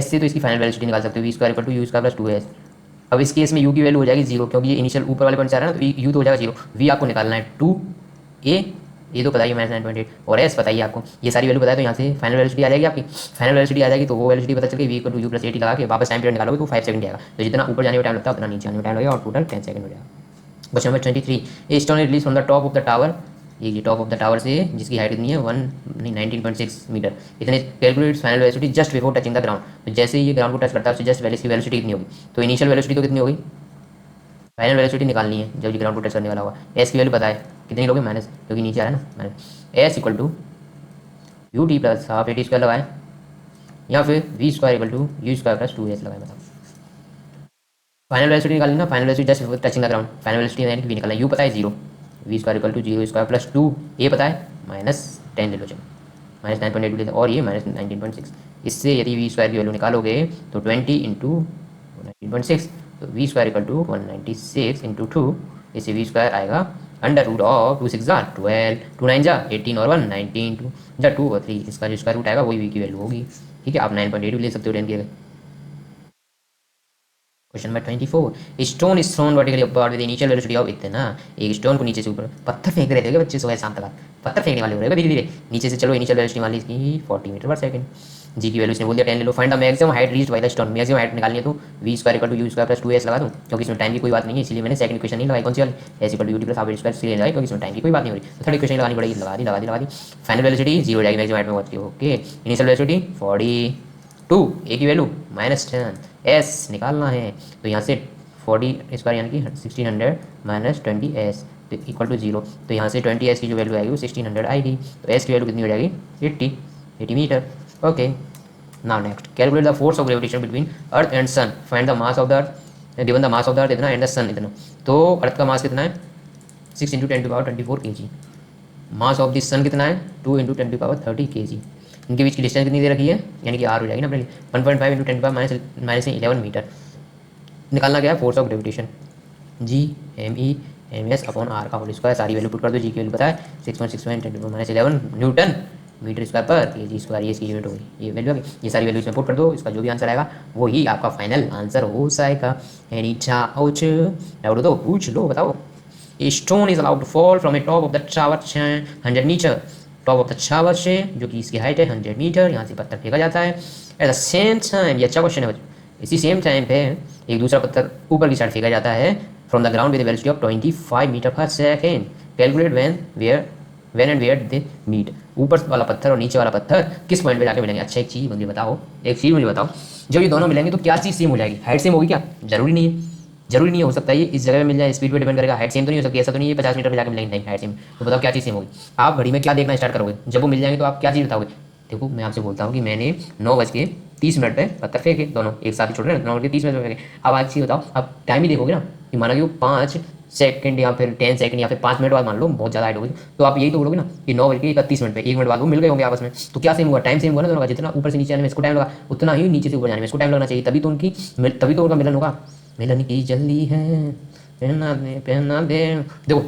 से तो इसकी फाइनल वैल्यू निकाल सकते हो, v square equal to u square plus 2s। अब इस केस में यू की वैल्यू हो जाएगी 0, क्योंकि ये इनिशियल ऊपर वाले पॉइंट से आ रहा है ना, तो यू तो हो जाएगा 0। वी आपको निकालना है 2a, ये तो बताइए -9.8, और एस बताइए आपको, ये सारी वैल्यू बताए तो यहाँ से फाइनल वैल्यू आ जाएगी आपकी। फाइनल वैल्यू आ जाएगी तो वो वैल्यू पता चल गई, v equal to u plus 8 लगा के वापस टाइम पीरियड निकालोगे तो 5 सेकंड आएगा। तो जितना ऊपर जाने में टाइम लगता है उतना नीचे आने में टाइम लगेगा, और टोटल 10 सेकंड हो जाएगा। Question number 23, a stone release from the top of the tower, ये टॉप ऑफ द टावर से जिसकी हाइट कितनी है 19.6 मीटर, इतने calculate final velocity just before touching the ground. तो जैसे ही ये ग्राउंड को टच करता है उससे जस्ट इसकी वेलोसिटी कितनी होगी। तो इनिशियल वेलोसिटी तो कितनी होगी, फाइनल वेलोसिटी निकालनी है जब ये ग्राउंड को टच करने वाला होगा। एस की वैल्यू पता है कितनी लोगे माइनस, क्योंकि नीचे आ रहा है ना, minus s equal to u t plus half a t square लगाए, या फिर v square equal to u square plus 2s लगाए। मतलब फाइनल वेलोसिटी निकालनी ना, final velocity just before touching the ground, final velocity यानी कि वी निकालना, यू पता है 0, v square equal to 0 square plus 2, ये पता है -10 ले लो, चलो -9.8 लेते, और ये -19.6। इससे यदि वी स्क्वायर की वैल्यू निकालोगे तो 20 इंटू 19.6, तो v square equal to 196 into 2, इससे वी स्क्वायर आएगा अंडर रूट ऑफ 2 6 जा 12, 2 9 जा 18 और 1 19, 2 जा 2 और 3, इसका जो स्क्वायर रूट आएगा वही वी की वैल्यू होगी। ठीक है, आप 9.8 भी ले सकते हो 10 के। Question number 24, stone is thrown vertically upward with initial velocity of इतना, एक स्टोन को नीचे से ऊपर, पत्थर फेंक रहे थे बच्चे सुबह शाम तक, पत्थर फेंकने वाले हो रहे धीरे धीरे नीचे से। चलो इनिशियल वेलोसिटी मान ली इसकी 40 मीटर पर सेकंड, जी की वैल्यू इसने बोल दिया 10 ले लो। Find the maximum height reached by the stone, maximum height निकालनी है तो v square equal to u square plus 2s लगा दूं, क्योंकि इसमें टाइम की कोई बात नहीं है, इसलिए मैंने सेकंड इक्वेशन नहीं लगाई, कौन सी वाली, s equal to u t plus half a square सीधे लगाई, क्योंकि इसमें टाइम की कोई बात नहीं हो रही। तो थर्ड इक्वेशन लगानी पड़ेगी, लगा दी। फाइनल वेलोसिटी 0 हो जाएगी, मैक्सिमम हाइट में पहुंचती है। ओके, इनिशियल वेलोसिटी 42, ए की वैल्यू -10, एस निकालना है, तो यहाँ से 40 स्क्वायर यानी कि 1600 माइनस 20s तो इक्वल टू 0, तो यहाँ से 20s की जो वैल्यू आएगी वो 1600 आएगी, तो s की वैल्यू कितनी हो जाएगी 80 metre. Okay, now next, calculate the force of gravitation between earth and sun, find the mass of the earth, given the mass of the earth इतना एंड द सन इतना। तो अर्थ का मास कितना है 6 × 10⁻24 kg, मास ऑफ द सन कितना है 2 × 10⁻30 kg, इनके बीच की डिस्टेंस कितनी दे रखी है, यानी कि r हो जाएगी ना अपने 1.5 × 10⁻11 मीटर। निकालना क्या है, force of gravitation, G/m/s upon r का होल स्क्वायर, सारी वैल्यू पुट कर दो, जी की वैल्यू पता है 6.61 × 10⁻11 न्यूटन मीटर स्क्वायर पर kg स्क्वायर, ये इसकी यूनिट होगी, ये वैल्यू आ गई, ये सारी वैल्यू इसमें पुट कर दो, इसका जो भी आंसर आएगा वो ही आपका फाइनल आंसर हो जाएगा। एनी डाउट, डाउट तो पूछ लो, बताओ। Stone is allowed to fall from a top of the tower 100 metre, top of the tower से जो कि इसकी हाइट है 100 मीटर, यहाँ से पत्थर फेंका जाता है। एट द सेम टाइम, ये अच्छा क्वेश्चन है, इसी सेम टाइम पे एक दूसरा पत्थर ऊपर की साइड फेंका जाता है from the ground with velocity of 25 metre per second, calculate when and where they meet, ऊपर वाला पत्थर और नीचे वाला पत्थर किस पॉइंट पे जाके मिलेंगे। अच्छा, एक चीज़ मुझे बताओ, जब ये दोनों मिलेंगे तो क्या चीज़ सेम हो जाएगी, हाइट सेम होगी क्या, जरूरी नहीं है, जरूरी नहीं हो सकता ये इस जगह में मिल जाए, स्पीड पे डिपेंड करेगा, हाइट सेम तो नहीं हो सकती, ऐसा तो नहीं है 50 मीटर पे जाके मिलेंगे, नहीं हाइट सेम। तो बताओ क्या चीज़ सेम होगी, आप घड़ी में क्या देखना स्टार्ट करोगे, जब वो मिल जाएंगे तो आप क्या चीज़ बताओगे। देखो मैं आपसे बोलता हूँ कि मैंने 9:30 पे पत्थर फेंके, दोनों एक साथ ही छोड़ रहे हैं, 9:30 पे फेंके। अब आज चीज़ बताओ, आप टाइम ही देखोगे ना, कि माना कि वो 5 सेकंड या फिर 10 सेकंड या फिर 5 मिनट बाद मान लो, बहुत ज़्यादा हाइट होगी, तो आप यही तो बोलोगे ना कि 9:31 पे 1 मिनट बाद वो मिल गए होंगे आपस में, तो क्या सेम हुआ, टाइम सेम हुआ ना दोनों का, जितना ऊपर से नीचे आने में इसको टाइम लगा उतना ही नीचे से ऊपर जाने में इसको टाइम लगना चाहिए, तभी तो उनका मिलन होगा। मिलन की जल्दी है, पहना दे। देखो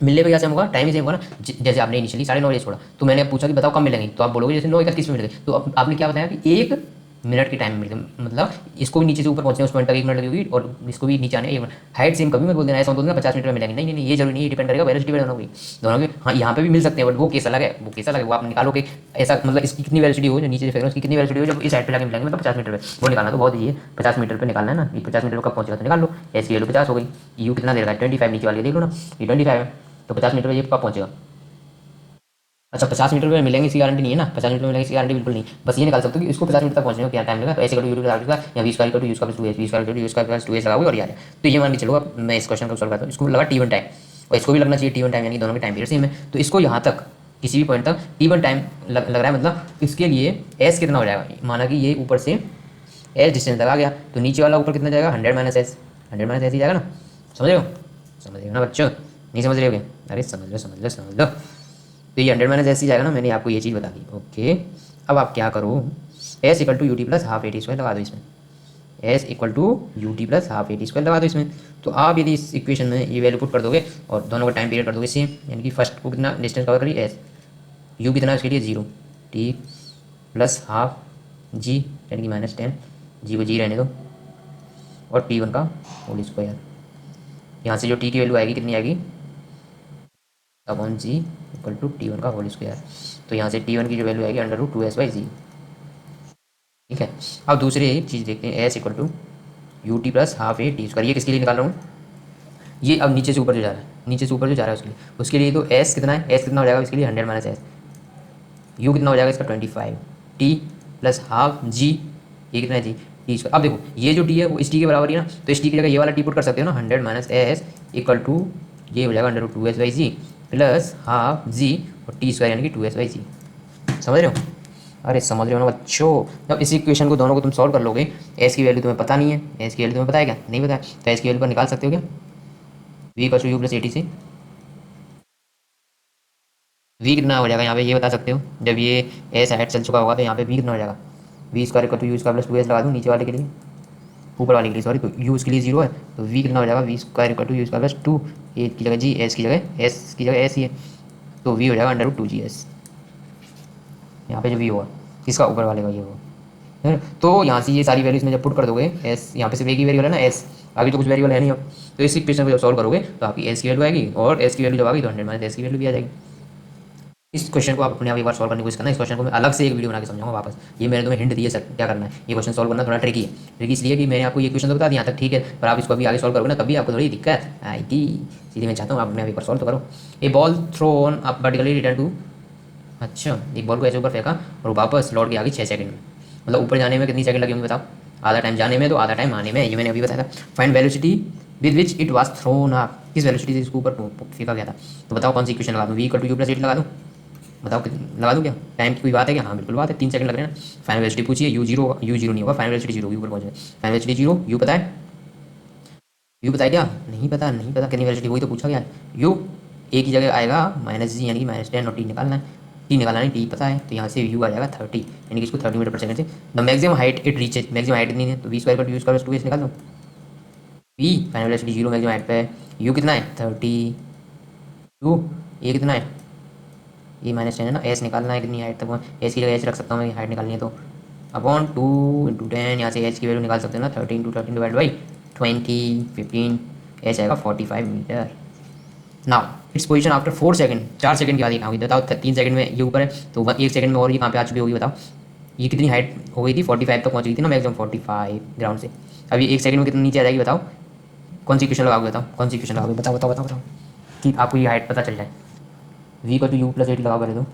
मिलने पे क्या सेम होगा, टाइम ही सेम होगा ना, जैसे आपने इनिशियली 9:30 छोड़ा, तो मैंने पूछा कि बताओ कब मिलेंगे, तो आप बोलोगे जैसे 9:31 में मिल गए, तो अब आपने क्या बताया कि 1 मिनट के टाइम मिल गए, मतलब इसको भी नीचे से ऊपर पहुंचने उस पॉइंट तक 1 मिनट लगेगी, और इसको भी नीचे आने 1 मिनट। हाइट सेम कभी मत बोल देना, ऐसा बोल देना 50 मीटर में मिलेंगे, नहीं नहीं नहीं, ये जरूरी नहीं, ये डिपेंड करेगा वेलोसिटी पे दोनों की, हाँ यहाँ पे भी मिल सकते हैं, बट वो केस अलग है, वो आप निकालो कि ऐसा मतलब इसकी कितनी वेलोसिटी हो, जो नीचे से फेंक रहा है उसकी कितनी वेलोसिटी हो जब इस साइड पे जाके मिलेंगे, मतलब 50 मीटर पे, वो निकालना तो बहुत ईजी है, 50 मीटर पे निकालना है ना, ये 50 मीटर कब पहुंचेगा तो निकाल लो, एस की वैल्यू 50 हो गई, यू कितना दे रहा है 25, नीचे वाली देख लो ना, ये 25 है, तो 50 मीटर पे ये कब पहुंचेगा, अच्छा 50 मीटर में मिलेंगे इसकी गारंटी नहीं है ना, 50 मीटर में मिलेंगे इसकी गारंटी बिल्कुल नहीं। बस ये निकाल सकते हो कि इसको 50 मीटर तक पहुंचने को क्या टाइम लगा, तो ऐसे करो यूट्यूब का या वी स्क्वायर यूज का प्लस 2 वी स्क्वायर यूज का प्लस 2 लगाओगे और यार तो ये मान के चलो। अब मैं इस क्वेश्चन को सॉल्व करता हूँ। इसको लगा टी वन टाइम और इसको भी लगना चाहिए टी वन टाइम, यानी दोनों के टाइम पीरियड सेम है। तो इसको यहाँ तक किसी भी पॉइंट तक टी वन टाइम लग रहा है, मतलब इसके लिए एस कितना हो जाएगा, माना कि ये ऊपर से एस डिस्टेंस तक आ गया तो नीचे वाला ऊपर कितना जाएगा 100 माइनस एस, 100 माइनस एस ही जाएगा ना। समझ रहे हो, समझ रहे हो ना बच्चों, नहीं समझ रहे हो क्या? अरे समझ लो समझ लो समझ लो। तो ये 100 माइनस एस ही जाएगा ना, मैंने आपको ये चीज़ बता दी। ओके, अब आप क्या करो, s equal to u t plus half a t square लगा दो इसमें, s equal to u t plus half a t square लगा दो इसमें। तो आप यदि इस इक्वेशन में ये वैल्यू पुट कर दोगे और दोनों का टाइम पीरियड कर दोगे सेम, यानी कि फर्स्ट को कितना डिस्टेंस कवर करिए एस, यू कितना उसके लिए 0 टी प्लस हाफ जी यानी कि -10, जी को जी रहने दो, और टी वन का होल स्क्वायर। यहाँ से जो टी की वैल्यू आएगी कितनी आएगी, upon g equal to t one का होल स्क्वायर। तो यहाँ से टी वन की जो वैल्यू आएगी √2s/g। ठीक है, अब दूसरी चीज़ देखते हैं, s equal to u t plus half a t square. ये किसके लिए निकाल रहा हूँ, ये अब नीचे से ऊपर जो जा रहा है, नीचे से ऊपर जो जा रहा है उसके लिए तो एस कितना है, एस कितना हो जाएगा इसके लिए 100 माइनस एस, यू कितना हो जाएगा इसका 25, टी प्लस हाफ जी, ये कितना है जी टी स्क्वायर। अब देखो ये जो टी है वो इस टी के बराबर ही है ना, तो इस टी की जगह ये वाला टी पुट कर सकते हो ना, 100 माइनस एस इक्वल टू ये हो जाएगा √2s/g प्लस हाफ जी और टी स्क्वायर यानी कि 2s/g। समझ रहे हो, अरे समझ रहे हो ना बच्चों। जब इसी इक्वेशन को दोनों को तुम सॉल्व कर लोगे, एस की वैल्यू तुम्हें पता नहीं है, एस की वैल्यू तुम्हें पता है क्या, नहीं पता है, तो एस की वैल्यू पर निकाल सकते हो क्या, v equal to u plus a t से वी कितना हो जाएगा यहाँ पे ये बता सकते हो। जब ये एस हेड चल चुका होगा तो यहाँ पे वी कितना हो जाएगा, v square equal to u square plus 2s लगा दूँ नीचे वाले के लिए, ऊपर वाले के लिए सॉरी, तो यू उसके लिए 0 है, तो वी कितना हो जाएगा, v square equal to u square plus 2, a की जगह जी, एस की जगह एस ही है, तो वी हो जाएगा √2gs। यहाँ पे जो वी होगा किसका, ऊपर वाले का ये होगा है ना। तो यहाँ से ये सारी वैल्यूज में जब पुट कर दोगे, एस यहाँ पे सिर्फ एक ही वेरिएबल है ना एस, आगे तो कुछ वेरिएबल है नहीं अब। तो इस इक्वेशन को जब सॉल्व करोगे तो आपकी एस की वैल्यू आएगी, और एस की वैल्यू जब आएगी तो 100 माइनस एस की वैल्यू भी आ जाएगी। इस क्वेश्चन को आप अपने आप एक बार सॉल्व करने की कोशिश करना। इस क्वेश्चन को मैं अलग से एक वीडियो बना के समझाऊंगा वापस। ये मैंने तुम्हें हिंट दी है सर क्या करना है, ये क्वेश्चन सॉल्व करना थोड़ा ट्रिकी है। ट्रिकी इसलिए कि मैंने आपको ये क्वेश्चन तो बता दिया यहाँ तक ठीक है, पर आप इसको अभी आगे सॉल्व करोगे ना तभी आपको थोड़ी दिक्कत आएगी। इसलिए मैं चाहता हूँ आप अपने आप एक बार सॉल्व तो करो। A ball thrown up vertically return to, अच्छा एक बॉल को ऐसे ऊपर फेंका और वापस लौट के आ गई 6 सेकंड में, मतलब ऊपर जाने में कितनी सेकंड लगी होंगे बताओ, आधा टाइम जाने में तो आधा टाइम आने में, ये मैंने अभी बताया था। Find velocity with which it was thrown up, किस वेलोसिटी से इसको ऊपर फेंका गया था। तो बताओ कौन सी इक्वेशन लगा दूँ, v equal to u plus 8 लगा दूँ, बताओ लगा दूँ क्या, टाइम की कोई बात है क्या, हाँ बिल्कुल बात है, 3 सेकंड लग रहे हैं ना। फाइनल वेलोसिटी पूछिए, यू जीरो नहीं होगा, फाइनल वेलोसिटी 0 ऊपर पहुंच जाए, फाइनल वेलोसिटी 0, यू पता है, यू पता है क्या, नहीं पता नहीं पता, कितनी वेलोसिटी वही तो पूछा गया है। यू ए की जगह आएगा -g यानी कि -10 और टी निकालना है, टी निकालना है, टी पता है, तो यहाँ से यू आ जाएगा 30 यानी कि इसको 30 मीटर पर सेकंड से the maximum height it reaches, maximum height नहीं है तो वी स्क्वायर पर यू स्क्वायर प्लस 2s निकाल दो, v final velocity 0 maximum height पे है, यू कितना है 30, यू ए कितना है ये -10 है ना, एस निकालना है कितनी हाइट तक, एस की जगह एस रख सकता हूँ मैं, हाइट निकालनी है तो अपॉन 2 × 10, यहाँ से एच की वैल्यू निकाल सकते हैं ना, 13 × 13 डिवाइड बाई 20 15, एच आएगा 45 metre. Now its position after 4 second, 4 second के बाद ये कहाँ हुई बताओ, 3 सेकंड में ये ऊपर है तो 1 सेकंड में और ये कहाँ पे आ चुकी होगी बताओ, ये कितनी हाइट हो गई थी 45 तक पहुँच गई थी ना मैक्सिमम 45 ग्राउंड से। अभी 1 सेकंड में कितनी नीचे आ जाएगी बताओ, कौन सी इक्वेशन लगाओगे बताओ, कौन सी इक्वेशन लगाओगे बताओ बताओ बताओ बताओ कि आपको ये हाइट पता चल जाए। वी को तो यू प्लस 8 लगाओ पहले तो,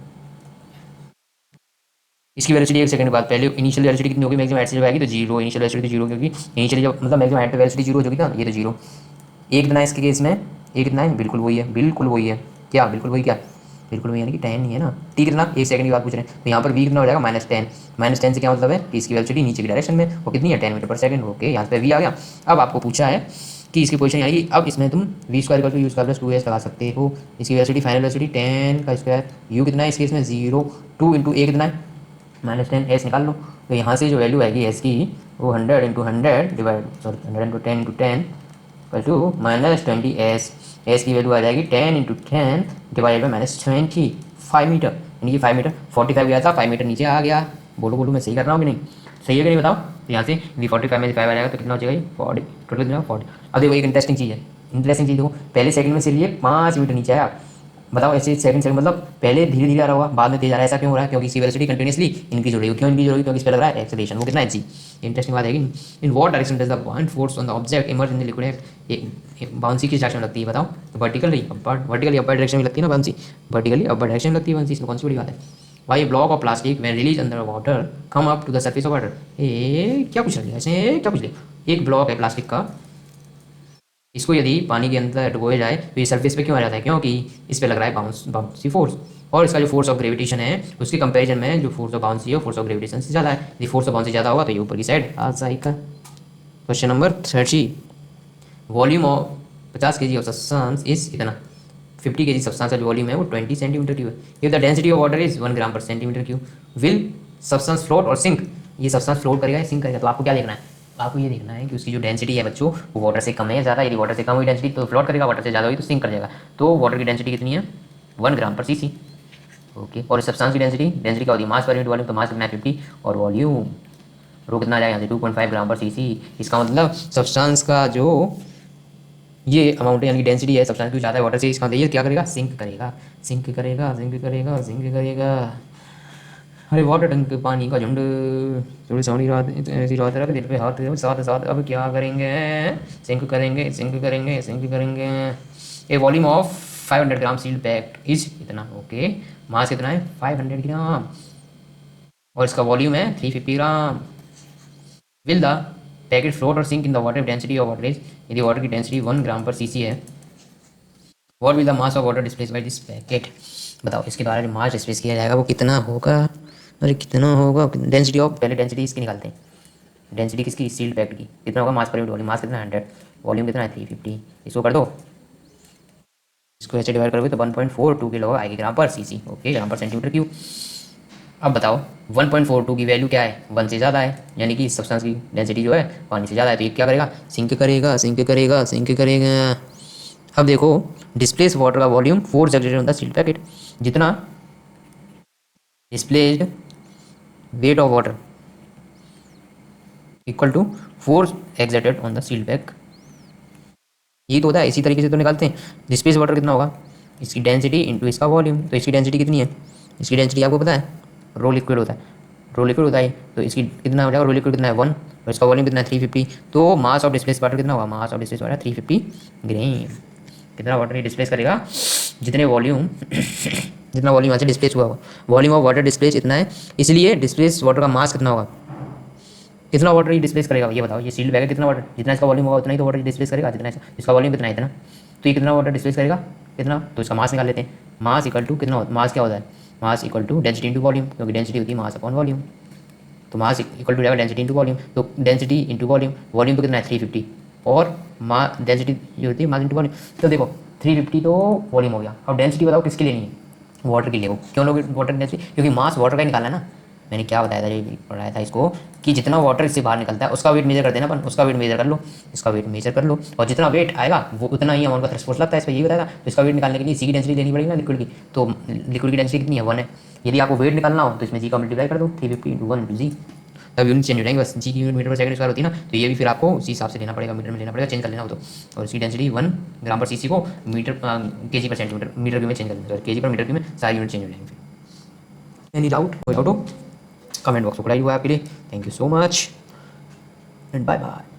इसकी वेलोसिटी 1 सेकंड के बाद पहले इनिशियल वेलोसिटी कितनी होगी, मैक्सिमम हाइट से जब आएगी तो 0, इनिशियल वेलोसिटी तो 0 क्योंकि इनिशियली जब मतलब मैक्सिमम हाइट पे वेलोसिटी 0 हो जाएगी ना, ये तो 0। एक कितना है इसके केस में, एक कितना है बिल्कुल वही है, बिल्कुल वही है क्या, बिल्कुल वही क्या, बिल्कुल वही यानी कि 10 ही है ना, टी कितना 1 सेकंड की बात पूछ रहे हैं, तो यहाँ पर वी कितना हो जाएगा -10, -10 से क्या मतलब है कि इसकी वेलोसिटी नीचे की डायरेक्शन में वो कितनी है 10 मीटर पर सेकंड। ओके यहाँ पे वी आ गया। अब आपको पूछा है कि इसकी पोजीशन यानी अब इसमें तुम v square equal to u square plus 2s लगा सकते हो, इसकी वेलोसिटी फाइनल वेलोसिटी 10 का स्क्वायर, यू कितना है इस केस में 0, 2 × a कितना है -10, एस निकाल लो। तो यहाँ से जो वैल्यू आएगी एस की वो 100 × 100 divide 100 × 10 × 10 equal to -20 s, s की वैल्यू आ जाएगी 10 × 10 डिवाइड बाई -25 मीटर, यानी कि 5 मीटर, 45 गया था 5 मीटर नीचे आ गया। बोलो बोलो मैं सही कर रहा हूँ कि नहीं, सही है कि नहीं बताओ। तो यहाँ से वी 45 में से 5 आ जाएगा तो कितना हो जाएगा 40, टोटल कितना 40। अब देखो एक इंटरेस्टिंग चीज़ है, इंटरेस्टिंग चीज़ देखो, पहले सेकंड में से लिए 5 मीटर नीचे आया, बताओ ऐसे सेकंड सेकंड मतलब पहले धीरे धीरे आ रहा होगा, बाद में तेज आ रहा है, ऐसा क्यों हो रहा है? क्योंकि इसकी वेलोसिटी कंटिन्यूसली इंक्रीज हो रही है। क्यों इंक्रीज हो रही है? क्योंकि इस पे लग रहा है एक्सेलरेशन। वो कितना है जी? इंटरेस्टिंग बात है कि in what direction does the bound force on the object emerge in the liquid. Bouncy किस डायरेक्शन में लगती है बताओ? तो vertically upward, vertically upward direction में लगती है ना बाउंसी, वर्टिकली अपवर्ड डायरेक्शन में लगती है बाउंसी। इसमें कौन सी बड़ी बात है? Why block of plastic when release under water come up to the surface of water. ए क्या पूछ रहे हैं ऐसे, क्या पूछ रहे? एक ब्लॉक है प्लास्टिक का, इसको यदि पानी के अंदर डुबोया जाए तो ये सरफेस पे क्यों आ जाता है? क्योंकि इस पे लग रहा है बाउंसी फोर्स, और इसका जो फोर्स ऑफ ग्रेविटेशन है उसके कंपैरिजन में जो फोर्स ऑफ बाउंसी है फोर्स ऑफ ग्रेविटेशन से ज़्यादा है। यदि फोर्स ऑफ बाउंसी ज़्यादा होगा तो ये ऊपर की साइड आ जाएगा। Question number 30, volume of 50 kg of substance is इतना, 50 kg सब्सटेंस का जो वॉल्यूम है वो 20 सेंटीमीटर क्यूब है। If the density of water is 1 gram पर centimetre cube will substance float और सिंक। ये सब्सटेंस फ्लोट करेगा या सिंक करेगा? तो आपको क्या देखना है? आपको ये देखना है कि उसकी जो डेंसिटी है बच्चों वो वाटर से कम है या ज़्यादा। यदि वाटर से कम हुई डेंसिटी तो फ्लोट करेगा, वाटर से ज़्यादा हुई तो सिंक कर जाएगा। तो वाटर की डेंसिटी कितनी है? 1 ग्राम पर सीसी। ओके, और सब्सटेंस की डेंसिटी, डेंसिटी क्या होती है? मास पर यूनिट वॉल्यूम, तो मास कितना है 50, और वॉल्यूम रो कितना आ जाएगा यहाँ से 2.5 ग्राम पर सीसी। इसका मतलब सब्सटेंस का जो ये अमाउंट है यानी कि डेंसिटी है सब्सटेंस की ज़्यादा है वाटर से, इसका मतलब ये क्या करेगा? सिंक करेगा, सिंक करेगा, सिंक करेगा, सिंक करेगा। अरे वाटर टंक पानी का झुंड, थोड़ी सारी रात ऐसी रात रख दिल पे हाथ साथ साथ, अब क्या करेंगे? सिंक करेंगे, सिंक करेंगे, सिंक करेंगे। A volume of 500 gram sealed packed is इतना। ओके, मास कितना है? 500 ग्राम, और इसका वॉल्यूम है 350 gram. Will the packet float और sink in the water density of water is, यदि वाटर की डेंसिटी 1 ग्राम पर सीसी है, what will the mass of water displace by this packet. बताओ इसके द्वारा जो मास डिस्प्लेस किया जाएगा वो कितना होगा? अरे कितना होगा? डेंसिटी ऑफ, पहले डेंसिटी इसकी निकालते हैं। डेंसिटी किसकी? सील्ड पैक्ड की। कितना होगा मास पर यूनिट वॉल्यूम? मास कितना है 100, वॉल्यूम कितना है 350। इसको कर दो, इसको ऐसे डिवाइड करोगे तो 1.42 किलो आएगी ग्राम पर सीसी। ओके, ग्राम पर सेंटीमीटर क्यूब। अब बताओ 1.42 की वैल्यू क्या है? 1 से ज़्यादा है, यानी कि सब्सटेंस की डेंसिटी जो है पानी से ज़्यादा है, तो ये क्या करेगा? सिंक करेगा, सिंक करेगा, सिंक करेगा। अब देखो डिस्प्लेस वाटर का volume force exerted on the sealed packet, जितना displaced weight of water equal to force exerted on the sealed pack. ये तो होता है, इसी तरीके से तो निकालते हैं। डिस्प्लेस वाटर कितना होगा? इसकी डेंसिटी इंटू इसका वॉल्यूम। तो इसकी डेंसिटी कितनी है? इसकी डेंसिटी आपको पता है, रो लिक्विड होता है, रो लिक्विड होता है, तो इसकी कितना हो जाएगा? रो लिक्विड कितना है 1, और इसका वॉल्यूम कितना है 350। तो मास ऑफ डिस्प्लेस वाटर कितना होगा? मास ऑफ डिस्प्लेस वाटर 350 ग्राम। कितना वाटर ये डिस्प्लेस करेगा? जितने वॉल्यूम जितना वॉल्यूम यहाँ से डिस्प्लेस हुआ होगा, वॉल्यूम ऑफ वाटर डिस्प्लेस इतना है, इसलिए डिस्प्लेस वाटर का मास कितना होगा? कितना वाटर ये डिस्प्लेस करेगा ये बताओ? ये सील्ड बैग है, कितना वाटर, जितना इसका वॉल्यूम होगा उतना ही तो वाटर डिस्प्लेस करेगा, जितना इसका वॉल्यूम कितना है इतना, तो ये कितना वाटर डिस्प्लेस करेगा? कितना? तो इसका मास निकाल लेते हैं। मास इक्वल टू कितना मास क्या होता है? Mass equal to density into volume, क्योंकि डेंसिटी होती है मास अपॉन वॉल्यूम। तो मास इक्वल टू जाएगा डेंसिटी इंटू वॉल्यूम, तो डेंसिटी इंटू वॉल्यूम, वॉल्यूम तो कितना है 350, और डेंसिटी जो होती है मास इंटू वॉल्यूम। तो देखो 350 तो वॉल्यूम हो गया। अब डेंसिटी बताओ किसके लेनी है? वाटर के लिए। वो क्यों लोग वाटर डेंसिटी? क्योंकि मास वाटर का ही निकालना है ना। मैंने क्या बताया था, ये पढ़ाया था इसको कि जितना वाटर इससे बाहर निकलता है उसका वेट मेजर कर देना अपन, उसका वेट मेजर कर लो, इसका वेट मेजर कर लो, और जितना वेट आएगा वो उतना ही अमाउंट का थ्रेश फोर्स लगता है, इस पर यही बताया था। तो इसका वेट निकालने के लिए सी की डेंसिटी लेनी पड़ेगी ना लिक्विड की, तो लिक्विड की डेंसिटी कितनी है 1 है। यदि आपको वेट निकालना हो तो इसमें जी का मल्टीप्लाई कर दो 350 × 1 जी, तब यूनिट चेंज हो जाएंगे। बस जी की unit metre per second square होती है ना, तो ये भी फिर आपको उसी हिसाब से लेना पड़ेगा, मीटर में लेना पड़ेगा, चेंज कर लेना हो तो। और इसकी डेंसिटी 1 ग्राम पर सीसी को मीटर केजी पर सेंटीमीटर मीटर क्यूब में चेंज कर लेना, केजी पर मीटर क्यूब में सारी यूनिट चेंज हो जाएंगे। Any doubt? कोई डाउट हो कमेंट बॉक्स में खुला हुआ है आपके लिए। Thank you so much and bye bye.